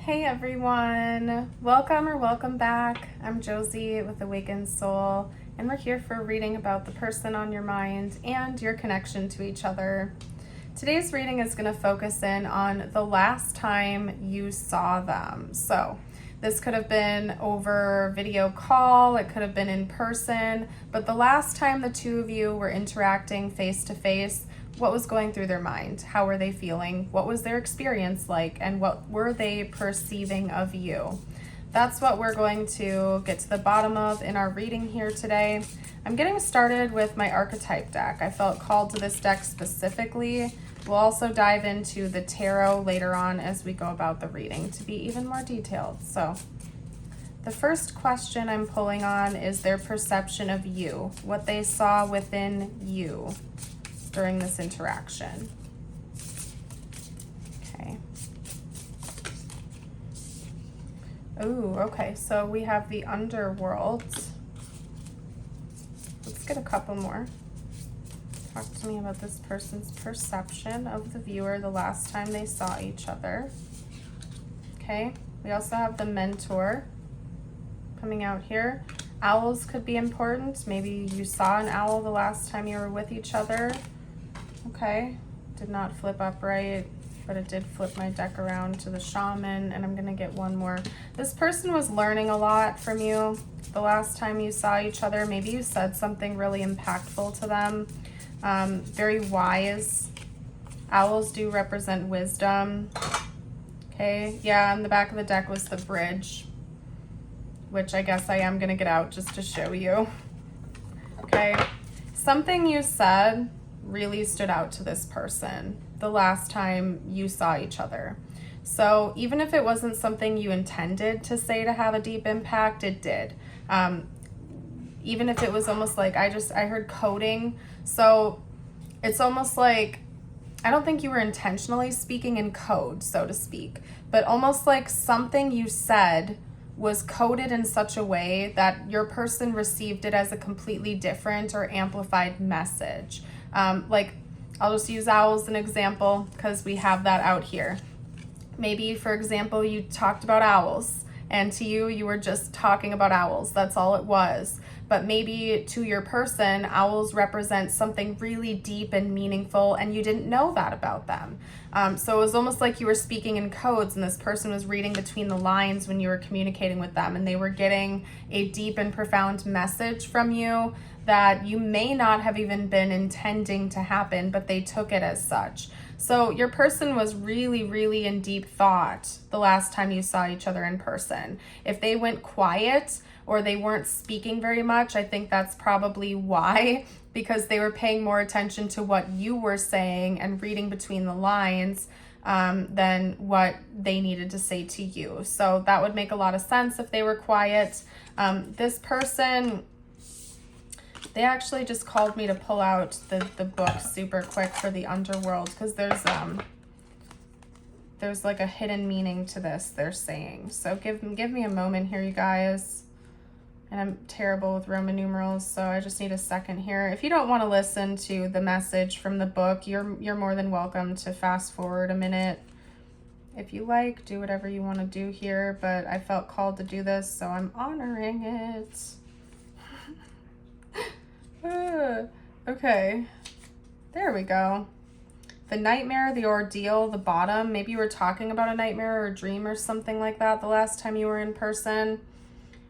Hey everyone, welcome back. I'm Josie with Awakened Soul, and we're here for a reading about the person on your mind and your connection to each other. Today's reading is going to focus in on the last time you saw them. So this could have been over video call, it could have been in person, but the last time the two of you were interacting face to face, what was going through their mind? How were they feeling? What was their experience like? And what were they perceiving of you? That's what we're going to get to the bottom of in our reading here today. I'm getting started with my archetype deck. I felt called to this deck specifically. We'll also dive into the tarot later on as we go about the reading to be even more detailed. So the first question I'm pulling on is their perception of you, what they saw within you during this interaction. Okay. Ooh, okay, so we have the underworld. Let's get a couple more. Talk to me about this person's perception of the viewer the last time they saw each other. Okay, we also have the mentor coming out here. Owls could be important. Maybe you saw an owl the last time you were with each other. Okay, did not flip upright, but it did flip my deck around to the shaman, and I'm gonna get one more. This person was learning a lot from you the last time you saw each other. Maybe you said something really impactful to them. Very wise. Owls do represent wisdom. Okay, yeah, on the back of the deck was the bridge, which I guess I am gonna get out just to show you. Okay, something you said really stood out to this person the last time you saw each other. So even if it wasn't something you intended to say to have a deep impact, it did. Even if it was almost like, I heard coding. So it's almost like, I don't think you were intentionally speaking in code, so to speak, but almost like something you said was coded in such a way that your person received it as a completely different or amplified message. Like, I'll just use owls as an example because we have that out here. Maybe, for example, you talked about owls, and to you, you were just talking about owls. That's all it was. But maybe to your person, owls represent something really deep and meaningful, and you didn't know that about them. So it was almost like you were speaking in codes, and this person was reading between the lines when you were communicating with them, and they were getting a deep and profound message from you that you may not have even been intending to happen, but they took it as such. So your person was really, really in deep thought the last time you saw each other in person. If they went quiet or they weren't speaking very much, I think that's probably why, because they were paying more attention to what you were saying and reading between the lines than what they needed to say to you. So that would make a lot of sense if they were quiet. This person, they actually just called me to pull out the book super quick for the underworld because there's like a hidden meaning to this, they're saying. So give me a moment here, you guys. And I'm terrible with Roman numerals, so I just need a second here. If you don't want to listen to the message from the book, you're more than welcome to fast forward a minute. If you like, do whatever you want to do here, but I felt called to do this, so I'm honoring it. Okay, there we go. The nightmare, the ordeal, the bottom. Maybe you were talking about a nightmare or a dream or something like that the last time you were in person.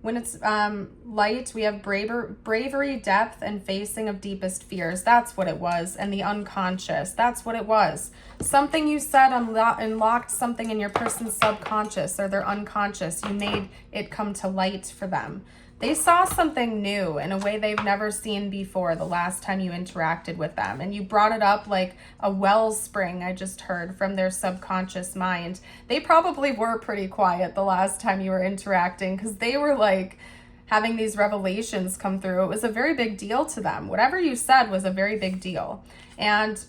When it's light, we have bravery, depth, and facing of deepest fears. That's what it was. And the unconscious. That's what it was. Something you said unlocked something in your person's subconscious or their unconscious. You made it come to light for them. They saw something new in a way they've never seen before the last time you interacted with them. And you brought it up like a wellspring, I just heard, from their subconscious mind. They probably were pretty quiet the last time you were interacting because they were like having these revelations come through. It was a very big deal to them. Whatever you said was a very big deal. And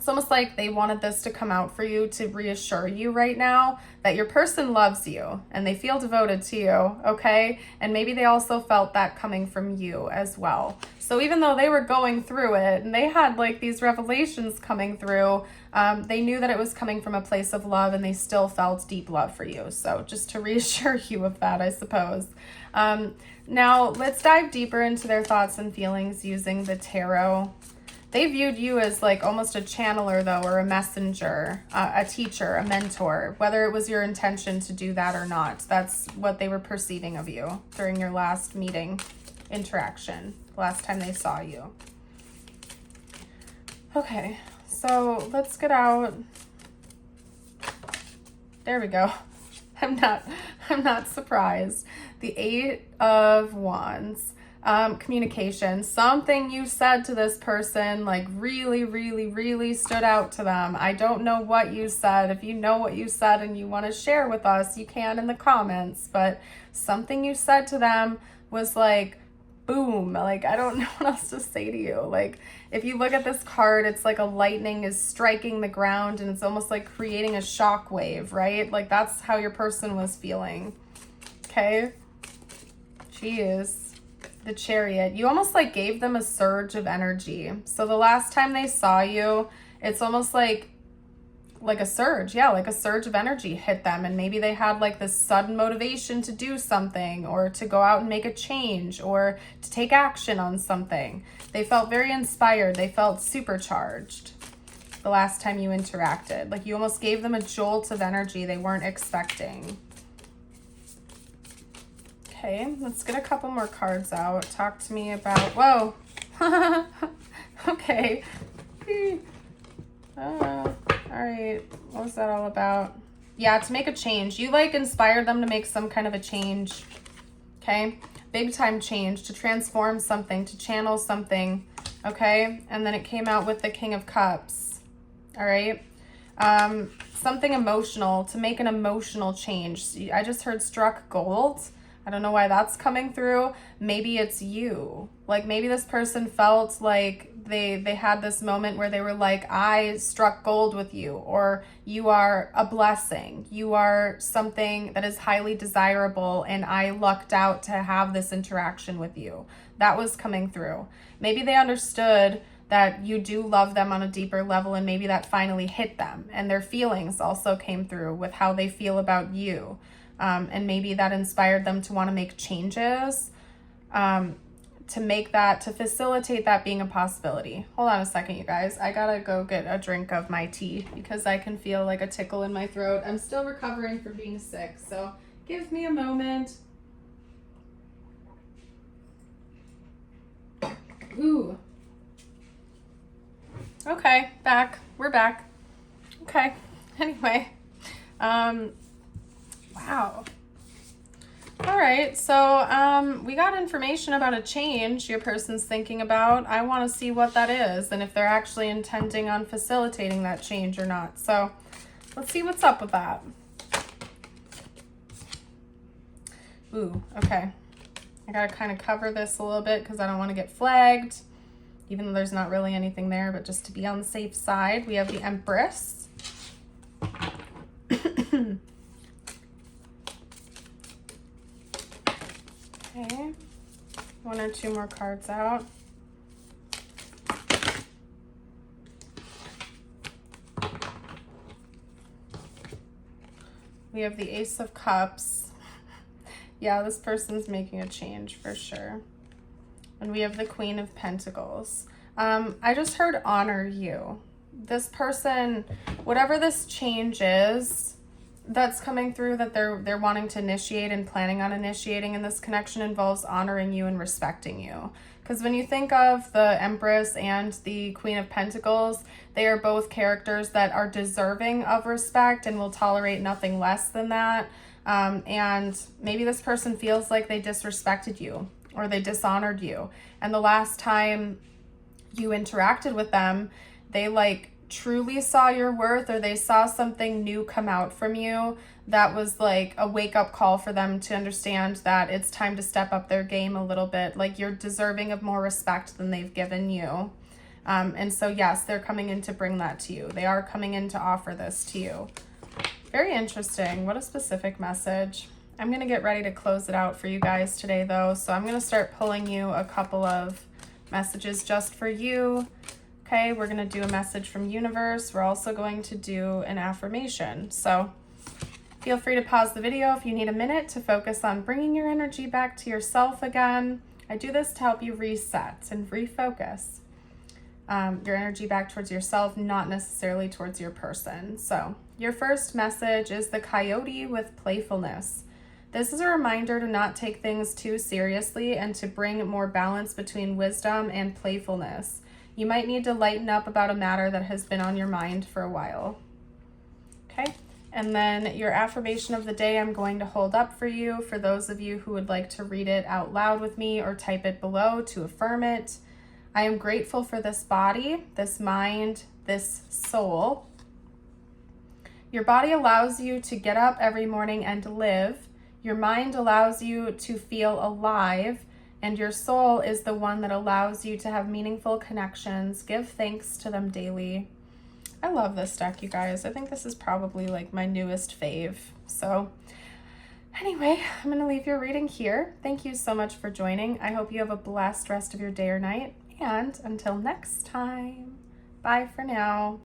It's almost like they wanted this to come out for you to reassure you right now that your person loves you and they feel devoted to you, okay? And maybe they also felt that coming from you as well. So even though they were going through it and they had like these revelations coming through, they knew that it was coming from a place of love and they still felt deep love for you. So just to reassure you of that, I suppose. Now let's dive deeper into their thoughts and feelings using the tarot. They viewed you as like almost a channeler though, or a messenger, a teacher, a mentor, whether it was your intention to do that or not. That's what they were perceiving of you during your last meeting interaction, last time they saw you. Okay, so let's get out. There we go. I'm not surprised. The 8 of Wands. Communication, something you said to this person like really stood out to them. I don't know what you said. If you know what you said and you want to share with us, you can in the comments, but something you said to them was like boom. Like, I don't know what else to say to you. Like, if you look at this card, it's like a lightning is striking the ground and it's almost like creating a shock wave, right? Like, that's how your person was feeling. Okay, jeez. The Chariot, you almost like gave them a surge of energy. So the last time they saw you, it's almost like a surge. Yeah, like a surge of energy hit them. And maybe they had like this sudden motivation to do something or to go out and make a change or to take action on something. They felt very inspired. They felt supercharged the last time you interacted. Like you almost gave them a jolt of energy they weren't expecting. Okay, let's get a couple more cards out. Talk to me about, whoa. Okay. All right, what was that all about? Yeah, to make a change. You like inspired them to make some kind of a change. Okay, big time change, to transform something, to channel something. Okay, and then it came out with the King of Cups. All right. Something emotional, to make an emotional change. I just heard struck gold. I don't know why that's coming through. Maybe it's you. Like maybe this person felt like they had this moment where they were like, I struck gold with you, or you are a blessing. You are something that is highly desirable and I lucked out to have this interaction with you. That was coming through. Maybe they understood that you do love them on a deeper level and maybe that finally hit them, and their feelings also came through with how they feel about you. And maybe that inspired them to want to make changes, to facilitate that being a possibility. Hold on a second, you guys. I gotta go get a drink of my tea because I can feel like a tickle in my throat. I'm still recovering from being sick, so give me a moment. Ooh. Okay, back. We're back. Okay. Anyway, wow. All right, so we got information about a change your person's thinking about. I want to see what that is and if they're actually intending on facilitating that change or not. So let's see what's up with that. Ooh, okay. I got to kind of cover this a little bit because I don't want to get flagged, even though there's not really anything there, but just to be on the safe side, we have the Empress. Okay, 1 or 2 more cards out. We have the Ace of Cups. Yeah, this person's making a change for sure. And we have the Queen of Pentacles. I just heard honor you. This person, whatever this change is that's coming through that they're wanting to initiate and planning on initiating in this connection, involves honoring you and respecting you. Because when you think of the Empress and the Queen of Pentacles, they are both characters that are deserving of respect and will tolerate nothing less than that. And maybe this person feels like they disrespected you or they dishonored you. And the last time you interacted with them, they like truly saw your worth, or they saw something new come out from you that was like a wake-up call for them to understand that it's time to step up their game a little bit. Like you're deserving of more respect than they've given you. And so yes, they're coming in to bring that to you. They are coming in to offer this to you. Very interesting. What a specific message. I'm going to get ready to close it out for you guys today though. So I'm going to start pulling you a couple of messages just for you. Okay, we're going to do a message from universe. We're also going to do an affirmation. So feel free to pause the video if you need a minute to focus on bringing your energy back to yourself again. I do this to help you reset and refocus your energy back towards yourself, not necessarily towards your person. So your first message is the coyote with playfulness. This is a reminder to not take things too seriously and to bring more balance between wisdom and playfulness. You might need to lighten up about a matter that has been on your mind for a while. Okay, and then your affirmation of the day I'm going to hold up for you, for those of you who would like to read it out loud with me or type it below to affirm it. I am grateful for this body, this mind, this soul. Your body allows you to get up every morning and live. Your mind allows you to feel alive, and your soul is the one that allows you to have meaningful connections. Give thanks to them daily. I love this deck, you guys. I think this is probably like my newest fave. So anyway, I'm going to leave your reading here. Thank you so much for joining. I hope you have a blessed rest of your day or night. And until next time, bye for now.